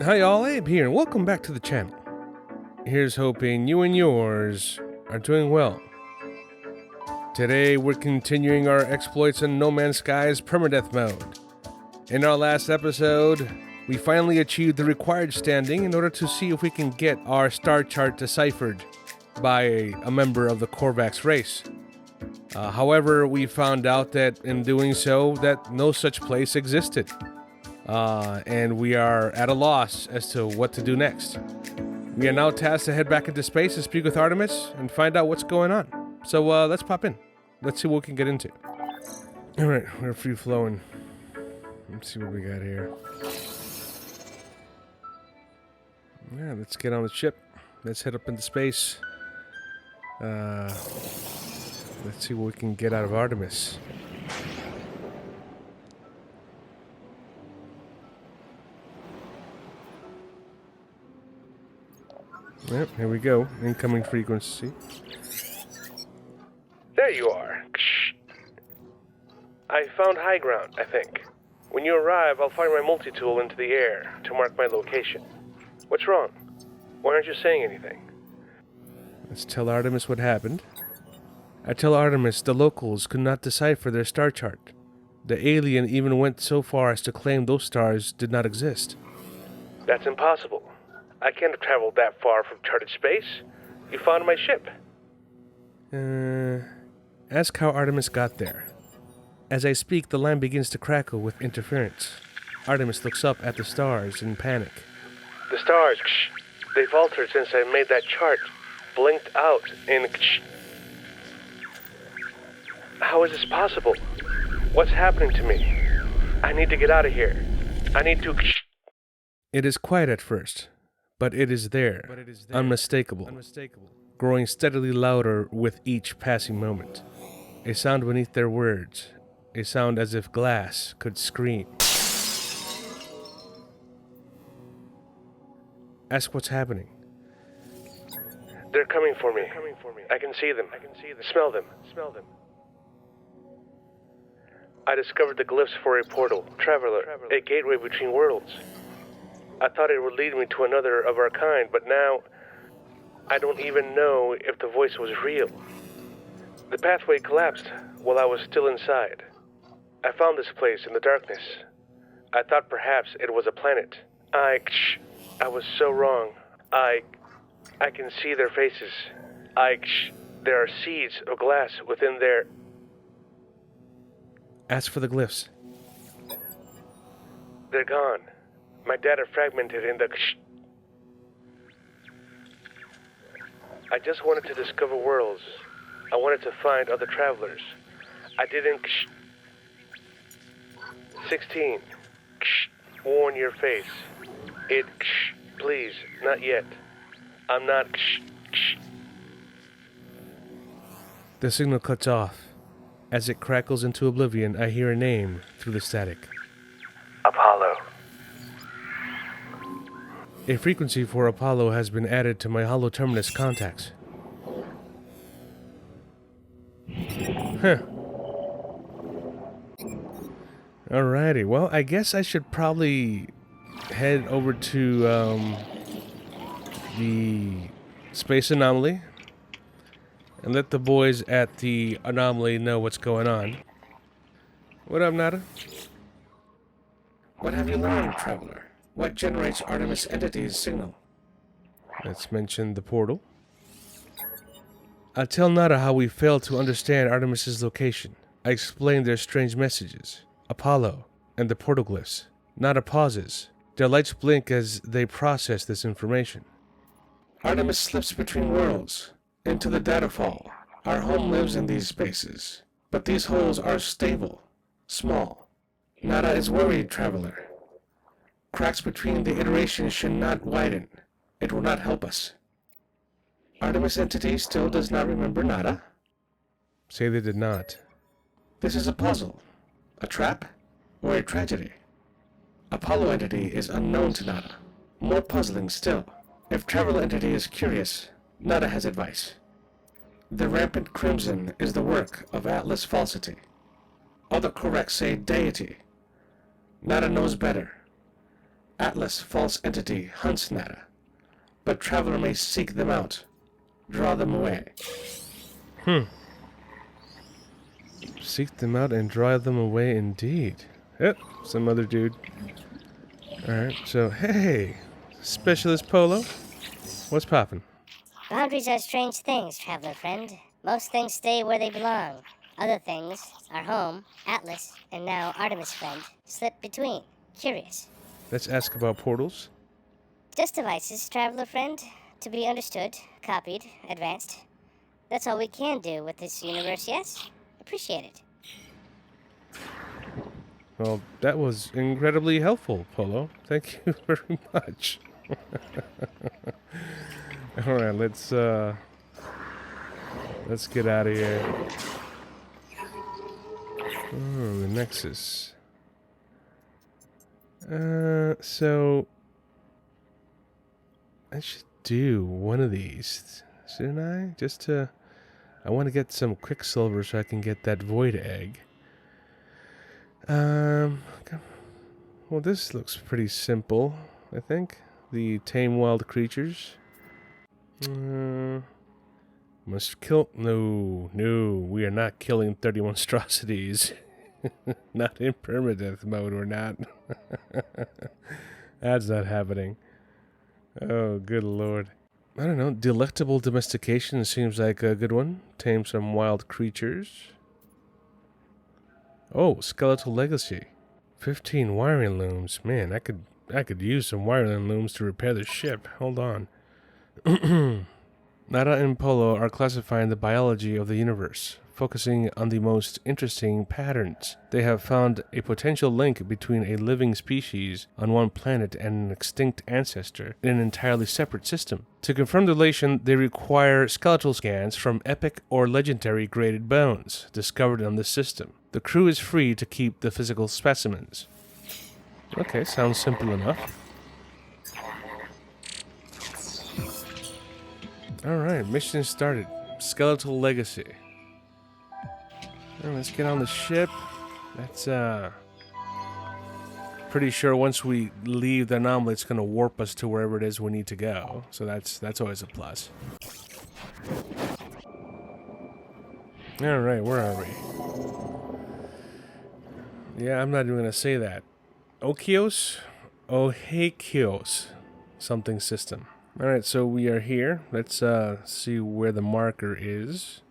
Hi y'all, Abe here, and welcome back to the channel. Here's hoping you and yours are doing well. Today we're continuing our exploits in No Man's Sky's Permadeath mode. In our last episode, we finally achieved the required standing in order to see if we can get our star chart deciphered by a member of the Korvax race. However, we found out that in doing so, that no such place existed. And we are at a loss as to what to do next. We are now tasked to head back into space and speak with Artemis and find out what's going on. So let's pop in. Let's see what we can get into. Alright, we're free flowing. Let's see what we got here. Yeah, let's get on the ship. Let's head up into space. Let's see what we can get out of Artemis. Yep, here we go. Incoming frequency. There you are. I found high ground, I think. When you arrive, I'll fire my multi-tool into the air to mark my location. What's wrong? Why aren't you saying anything? Let's tell Artemis what happened. I tell Artemis the locals could not decipher their star chart. The alien even went so far as to claim those stars did not exist. That's impossible. I can't have traveled that far from charted space. You found my ship. Ask how Artemis got there. As I speak, the line begins to crackle with interference. Artemis looks up at the stars in panic. The stars, they've altered since I made that chart. Blinked out in How is this possible? What's happening to me? I need to get out of here. I need to It is quiet at first. But it is there, unmistakable, growing steadily louder with each passing moment. A sound beneath their words, a sound as if glass could scream. Ask what's happening. They're coming for me. I can see them. Smell them. I discovered the glyphs for a portal, traveler, a gateway between worlds. I thought it would lead me to another of our kind, but now I don't even know if the voice was real. The pathway collapsed while I was still inside. I found this place in the darkness. I thought perhaps it was a planet. I was so wrong. I can see their faces. There are seeds of glass within their... Ask for the glyphs. They're gone. My data fragmented in the I just wanted to discover worlds. I wanted to find other travelers. I didn't 16. Warn your face. It please, not yet. I'm not The signal cuts off. As it crackles into oblivion, I hear a name through the static. Apollo. A frequency for Apollo has been added to my holoterminus contacts. Huh. Alrighty, well, I guess I should probably head over to the space anomaly and let the boys at the anomaly know what's going on. What up, Nada? What have you learned, traveler? What generates Artemis entity's signal? Let's mention the portal. I tell Nada how we failed to understand Artemis's location. I explain their strange messages, Apollo, and the portal glyphs. Nada pauses. Their lights blink as they process this information. Artemis slips between worlds, into the data fall. Our home lives in these spaces, but these holes are stable, small. Nada is worried, traveler. Cracks between the iterations should not widen. It will not help us. Artemis entity still does not remember Nada? Say they did not. This is a puzzle, a trap, or a tragedy. Apollo entity is unknown to Nada. More puzzling still. If traveler entity is curious, Nada has advice. The rampant crimson is the work of Atlas falsity. All the correct say deity. Nada knows better. Atlas, false entity, hunts Nada. But traveler may seek them out, draw them away. Seek them out and drive them away indeed. Yep, some other dude. Alright, so hey, Specialist Polo, what's poppin'? Boundaries are strange things, traveler friend. Most things stay where they belong. Other things, our home, Atlas, and now Artemis friend, slip between. Curious. Let's ask about portals. Just devices, traveler friend, to be understood, copied, advanced. That's all we can do with this universe, yes? Appreciate it. Well, that was incredibly helpful, Polo. Thank you very much. Alright, let's get out of here. Oh, the Nexus. So I should do one of these, shouldn't I? I want to get some Quicksilver so I can get that Void Egg. Well, this looks pretty simple, I think. The Tame Wild Creatures. Must kill... No, we are not killing 30 monstrosities. Not in permadeath mode, we're not. That's not happening. Oh, good lord. I don't know, Delectable Domestication seems like a good one. Tame some wild creatures. Oh, Skeletal Legacy. 15 wiring looms. Man, I could use some wiring looms to repair the ship. Hold on. Nada and Polo are classifying the biology of the universe, focusing on the most interesting patterns. They have found a potential link between a living species on one planet and an extinct ancestor in an entirely separate system. To confirm the relation, they require skeletal scans from epic or legendary graded bones discovered on this system. The crew is free to keep the physical specimens. Okay, sounds simple enough. Alright, mission started. Skeletal Legacy. Well, let's get on the ship. That's, pretty sure once we leave the anomaly, it's going to warp us to wherever it is we need to go. So that's always a plus. Alright, where are we? Yeah, I'm not even going to say that. Ohakios. Something system. Alright, so we are here. Let's see where the marker is.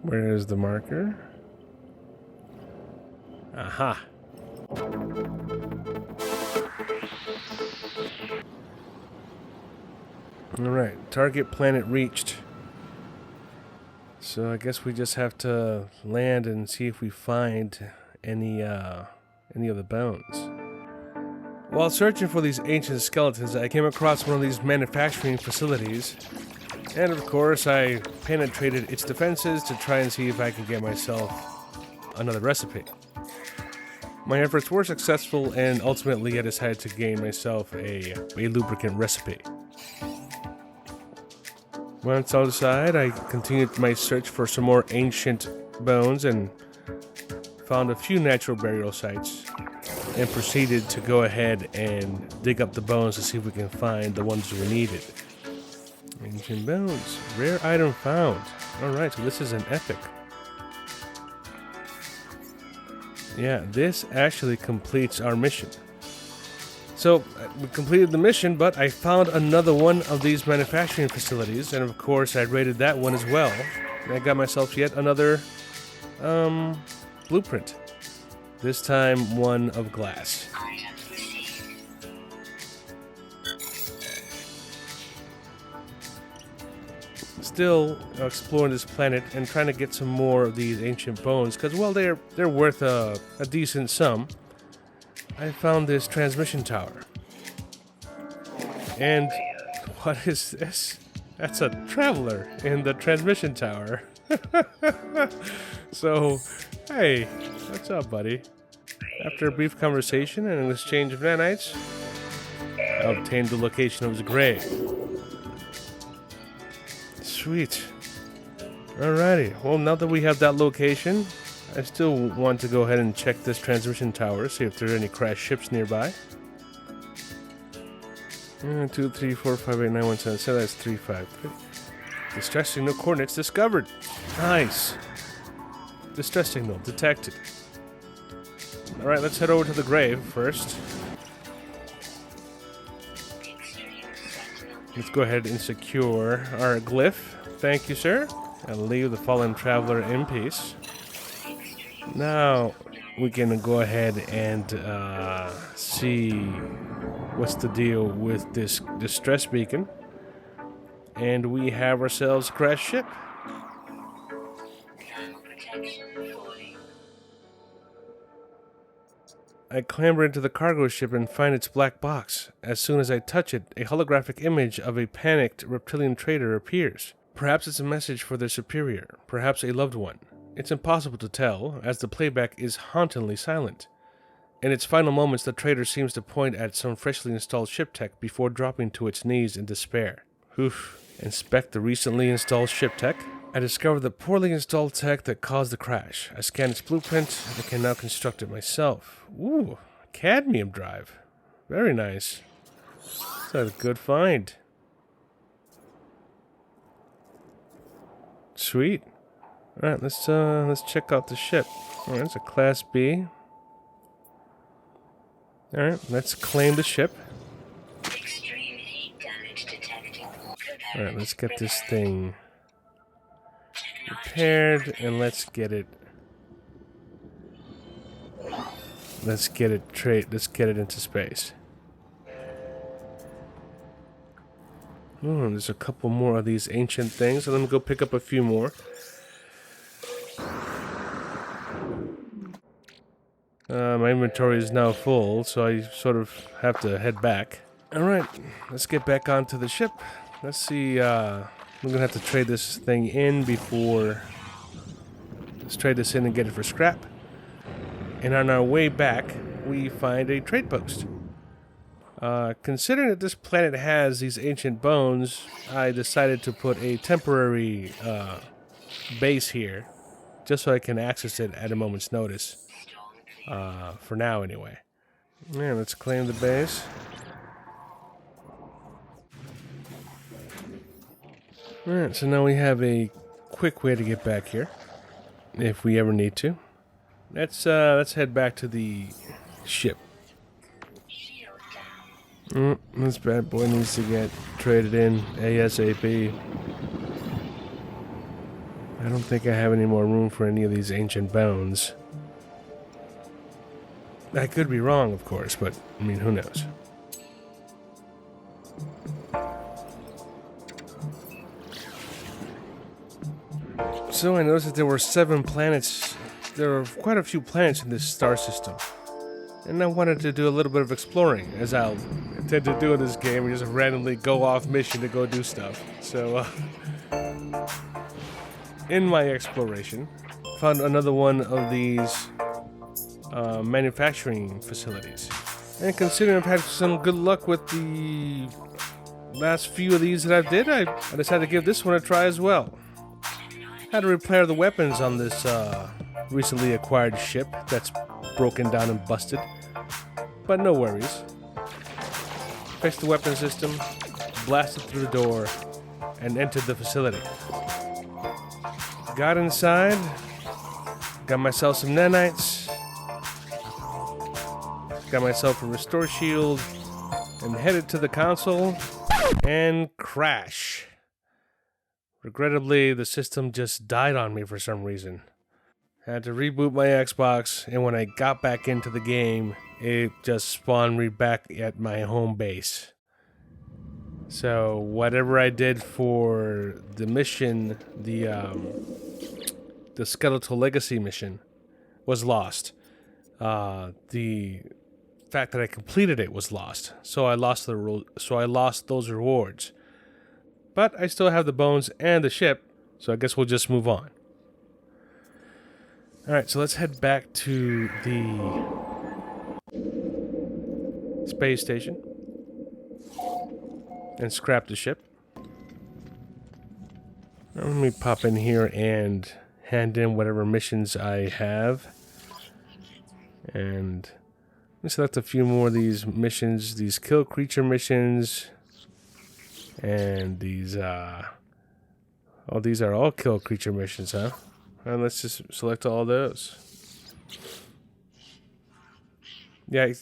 Where is the marker? Aha! Alright, target planet reached. So I guess we just have to land and see if we find any of the bones. While searching for these ancient skeletons, I came across one of these manufacturing facilities. And of course, I penetrated its defenses to try and see if I could get myself another recipe. My efforts were successful, and ultimately I decided to gain myself a lubricant recipe. Once outside, I continued my search for some more ancient bones and found a few natural burial sites, and proceeded to go ahead and dig up the bones to see if we can find the ones we needed. Ancient bones. Rare item found. Alright, so this is an epic. Yeah, this actually completes our mission. So, we completed the mission, but I found another one of these manufacturing facilities, and of course I raided that one as well. And I got myself yet another, blueprint. This time, one of glass. Still exploring this planet and trying to get some more of these ancient bones, because, well, they're worth a decent sum. I found this transmission tower. And what is this? That's a traveler in the transmission tower. So, hey, what's up, buddy? After a brief conversation and an exchange of nanites, I obtained the location of his grave. Sweet. Alrighty, well, now that we have that location, I still want to go ahead and check this transmission tower, see if there are any crashed ships nearby. 1, 2, 3, 4, 5, 8, 9, 1, 7, so that's 3, 5, 3. Distress signal coordinates discovered. Nice. Distress signal detected. Alright, let's head over to the grave first. Let's go ahead and secure our glyph. Thank you, sir. And leave the fallen traveler in peace. Now we can go ahead and see what's the deal with this distress beacon. And we have ourselves a crashed ship. I clamber into the cargo ship and find its black box. As soon as I touch it, a holographic image of a panicked reptilian trader appears. Perhaps it's a message for their superior, perhaps a loved one. It's impossible to tell, as the playback is hauntingly silent. In its final moments, the trader seems to point at some freshly installed ship tech before dropping to its knees in despair. Oof. Inspect the recently installed ship tech. I discover the poorly installed tech that caused the crash. I scan its blueprint and can now construct it myself. Ooh, cadmium drive. Very nice. That's a good find. Sweet. Alright, let's check out the ship. Alright, it's a Class B. Alright, let's claim the ship. Alright, let's get this thing repaired and let's get it into space. Oh, there's a couple more of these ancient things, so let me go pick up a few more. My inventory is now full, so I sort of have to head back. Alright, let's get back onto the ship. Let's see, we're gonna have to trade this thing in before... Let's trade this in and get it for scrap. And on our way back, we find a trade post. Considering that this planet has these ancient bones, I decided to put a temporary base here, just so I can access it at a moment's notice. For now, anyway. Yeah, let's claim the base. Alright, so now we have a quick way to get back here, if we ever need to. Let's head back to the ship. This bad boy needs to get traded in ASAP. I don't think I have any more room for any of these ancient bones. I could be wrong, of course, but, I mean, who knows? So I noticed that there were 7 planets. There are quite a few planets in this star system. And I wanted to do a little bit of exploring, as I'll tend to do in this game, and just randomly go off mission to go do stuff. So, in my exploration, found another one of these manufacturing facilities. And considering I've had some good luck with the last few of these that I decided to give this one a try as well. Had to repair the weapons on this recently acquired ship that's broken down and busted. But no worries. Fixed the weapon system, blasted through the door, and entered the facility. Got inside, got myself some nanites, got myself a restore shield, and headed to the console, and crash. Regrettably, the system just died on me for some reason. Had to reboot my Xbox, and when I got back into the game, it just spawned me back at my home base. So whatever I did for the mission, the Skeletal Legacy mission, was lost. The fact that I completed it was lost, so I lost those rewards. But I still have the bones and the ship, so I guess we'll just move on. Alright, so let's head back to the space station and scrap the ship. Let me pop in here and hand in whatever missions I have. And let's select a few more of these missions, these kill creature missions. And these, oh, these are all kill creature missions, huh? And let's just select all those. Yeah, you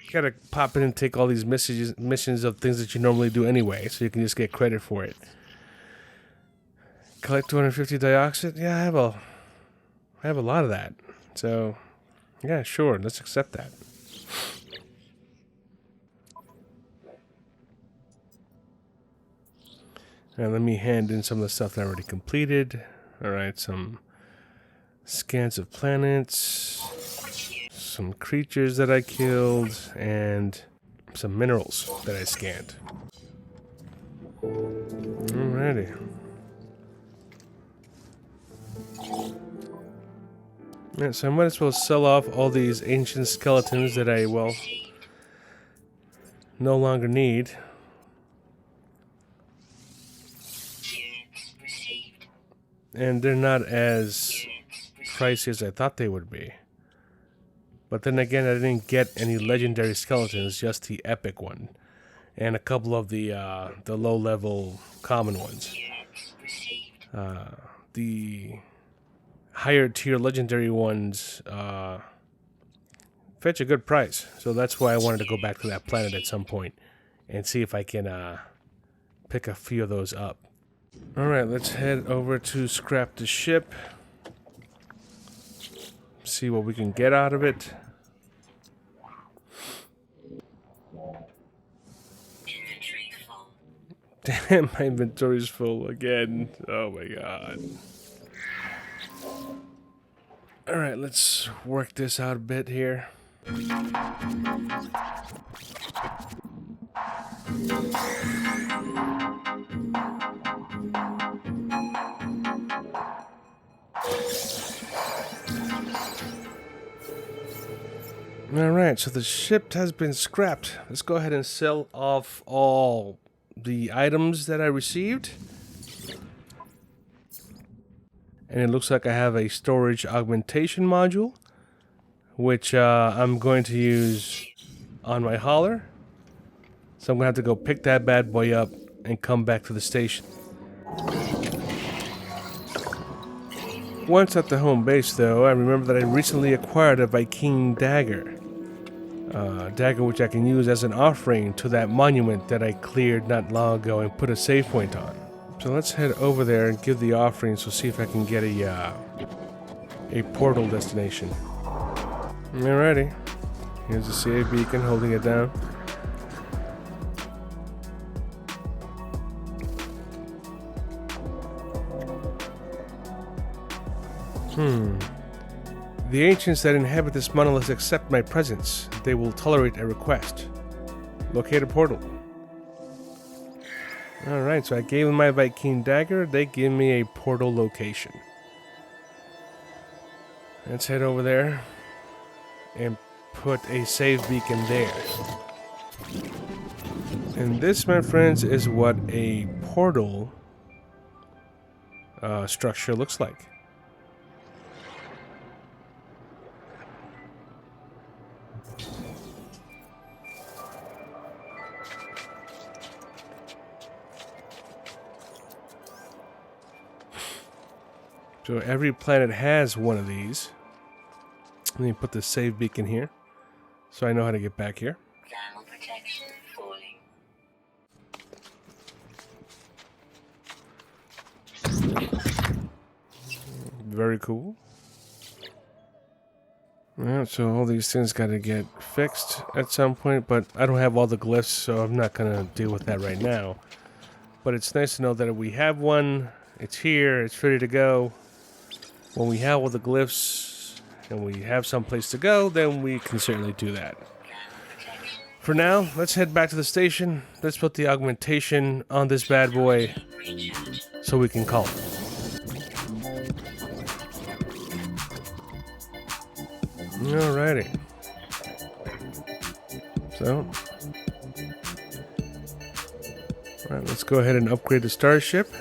gotta pop in and take all these missions of things that you normally do anyway, so you can just get credit for it. Collect 250 dioxide. Yeah, I have a lot of that. So, yeah, sure, let's accept that. And let me hand in some of the stuff that I already completed. All right, some scans of planets, some creatures that I killed, and some minerals that I scanned. Alrighty. Yeah, so I might as well sell off all these ancient skeletons that I, well, no longer need. And they're not as pricey as I thought they would be. But then again, I didn't get any legendary skeletons, just the epic one. And a couple of the low-level common ones. The higher tier legendary ones fetch a good price. So that's why I wanted to go back to that planet at some point and see if I can pick a few of those up. Alright, let's head over to scrap the ship. See what we can get out of it. Damn, my inventory's full again. Oh my god. Alright, let's work this out a bit here. Alright, so the ship has been scrapped. Let's go ahead and sell off all the items that I received. And it looks like I have a storage augmentation module, which I'm going to use on my hauler. So I'm going to have to go pick that bad boy up and come back to the station. Once at the home base, though, I remember that I recently acquired a Viking dagger. Dagger which I can use as an offering to that monument that I cleared not long ago and put a save point on. So let's head over there and give the offering, so see if I can get a portal destination. Alrighty. Here's the save beacon holding it down. The ancients that inhabit this monolith accept my presence. They will tolerate a request. Locate a portal. Alright, so I gave them my Viking dagger. They give me a portal location. Let's head over there and put a save beacon there. And this, my friends, is what a portal structure looks like. So every planet has one of these. Let me put the save beacon here, so I know how to get back here. Thermal protection falling. Very cool. Alright, so all these things got to get fixed at some point, but I don't have all the glyphs, so I'm not going to deal with that right now. But it's nice to know that we have one, it's here, it's ready to go. When we have all the glyphs and we have some place to go, then we can certainly do that. For now, let's head back to the station. Let's put the augmentation on this bad boy so we can call it. Alrighty. So, alright, let's go ahead and upgrade the starship.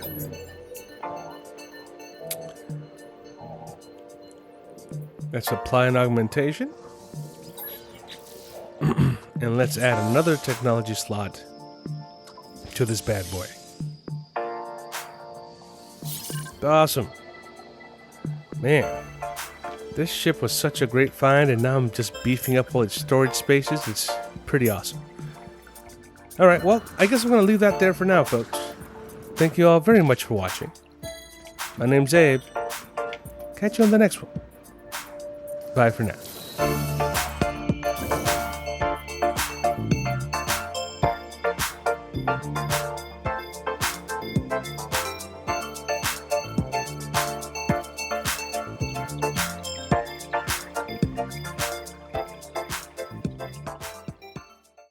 Let's apply an augmentation. And let's add another technology slot to this bad boy. Awesome. Man, this ship was such a great find, and now I'm just beefing up all its storage spaces. It's pretty awesome. Alright, well, I guess I'm going to leave that there for now, folks. Thank you all very much for watching. My name's Abe. Catch you on the next one. Bye for now.